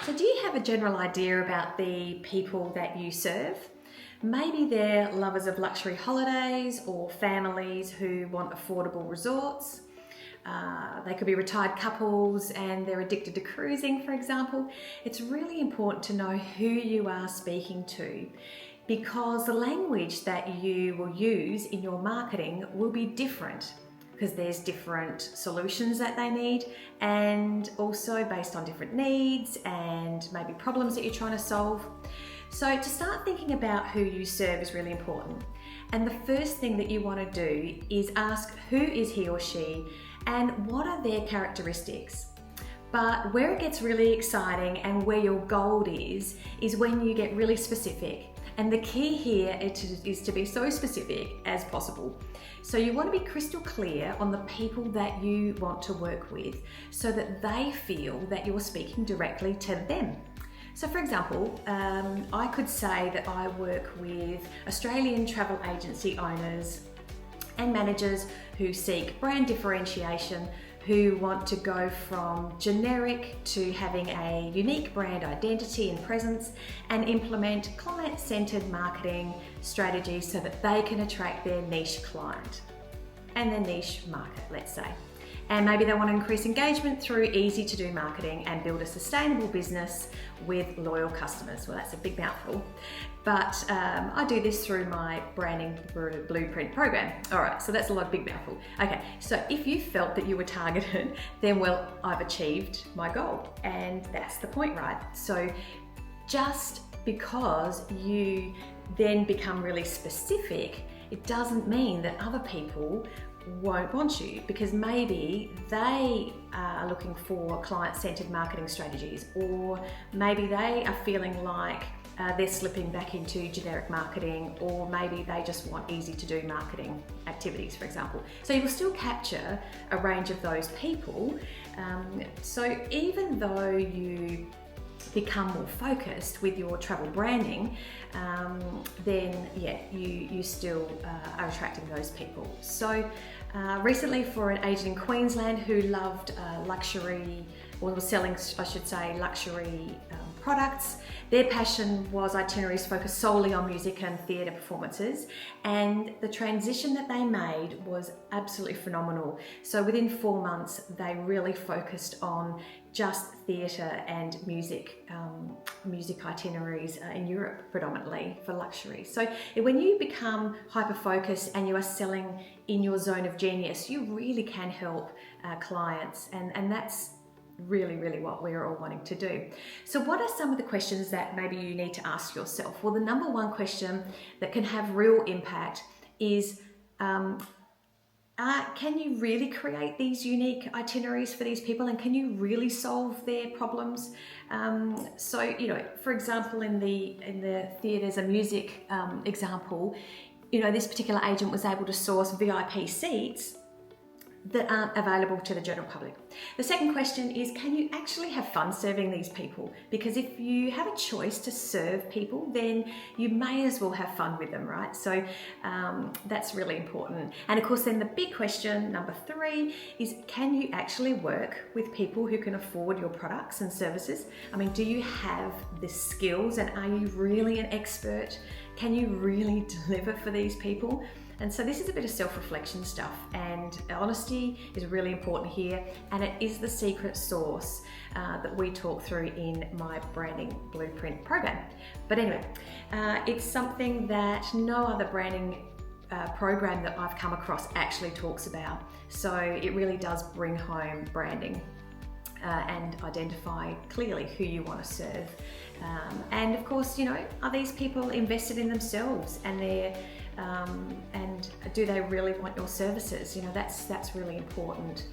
So do you have a general idea about the people that you serve? Maybe they're lovers of luxury holidays or families who want affordable resorts. They could be retired couples and they're addicted to cruising, for example. It's really important to know who you are speaking to, because the language that you will use in your marketing will be different, because there's different solutions that they need, and also based on different needs and maybe problems that you're trying to solve. So to start thinking about who you serve is really important. And the first thing that you want to do is ask, who is he or she and what are their characteristics? But where it gets really exciting and where your gold is when you get really specific. And the key here is to be so specific as possible. So you want to be crystal clear on the people that you want to work with so that they feel that you're speaking directly to them. So for example, I could say that I work with Australian travel agency owners and managers who seek brand differentiation, who want to go from generic to having a unique brand identity and presence, and implement client-centered marketing strategies so that they can attract their niche client and their niche market, let's say. And maybe they want to increase engagement through easy to do marketing and build a sustainable business with loyal customers. Well, that's a big mouthful, but I do this through my branding blueprint program. All right, so that's a lot of big mouthful. Okay, so if you felt that you were targeted, then well, I've achieved my goal, and that's the point, right? So just because you then become really specific, it doesn't mean that other people won't want you, because maybe they are looking for client-centered marketing strategies, or maybe they are feeling like they're slipping back into generic marketing, or maybe they just want easy to do marketing activities, for example. So you will still capture a range of those people. So even though you become more focused with your travel branding, then yeah, you still are attracting those people. So recently, for an agent in Queensland who loved luxury, or was selling, I should say, luxury products, their passion was itineraries focused solely on music and theatre performances, and the transition that they made was absolutely phenomenal. So within 4 months, they really focused on just theatre and music itineraries in Europe predominantly for luxury. So when you become hyper-focused and you are selling in your zone of genius, you really can help clients, and that's really what we're all wanting to do. So what are some of the questions that maybe you need to ask yourself? Well, the number one question that can have real impact is, can you really create these unique itineraries for these people, and can you really solve their problems? So, you know, for example, in the theatres and music example, you know, this particular agent was able to source VIP seats that aren't available to the general public. The second question is, can you actually have fun serving these people? Because if you have a choice to serve people, then you may as well have fun with them, right? So that's really important. And of course, then the big question, number 3, is, can you actually work with people who can afford your products and services? I mean, do you have the skills, and are you really an expert? Can you really deliver for these people? And so this is a bit of self-reflection stuff, and honesty is really important here, and it is the secret sauce that we talk through in my branding blueprint program. But anyway, it's something that no other branding program that I've come across actually talks about. So it really does bring home branding and identify clearly who you want to serve. And of course, you know, are these people invested in themselves, and do they really want your services? You know, that's really important,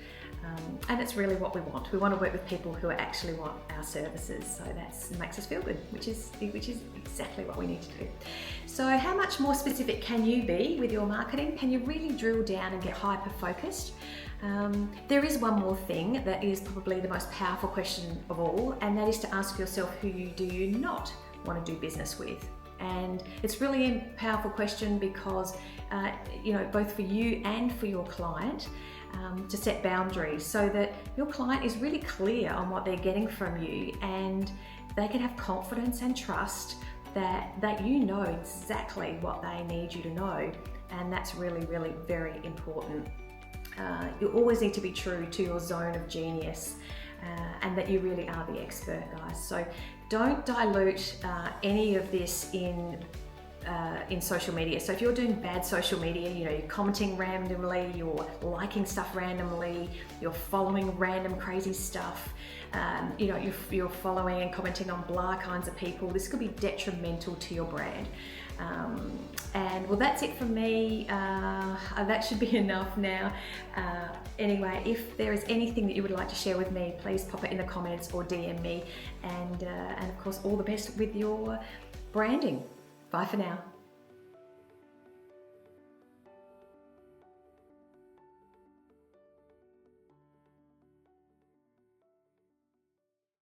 and it's really what we want. We want to work with people who actually want our services, so that makes us feel good, which is exactly what we need to do. So how much more specific can you be with your marketing? Can you really drill down and get hyper focused? There is one more thing that is probably the most powerful question of all, and that is to ask yourself, who do you not want to do business with? And it's really a powerful question because, both for you and for your client, to set boundaries so that your client is really clear on what they're getting from you, and they can have confidence and trust that you know exactly what they need you to know. And that's really, really very important. You always need to be true to your zone of genius, and that you really are the expert, guys. So don't dilute any of this in social media. So if you're doing bad social media, you're commenting randomly, you're liking stuff randomly, you're following random crazy stuff, you're following and commenting on blah kinds of people, this could be detrimental to your brand. And well, that's it from me. That should be enough now. Anyway, if there is anything that you would like to share with me, please pop it in the comments or DM me. And of course, all the best with your branding. Bye for now.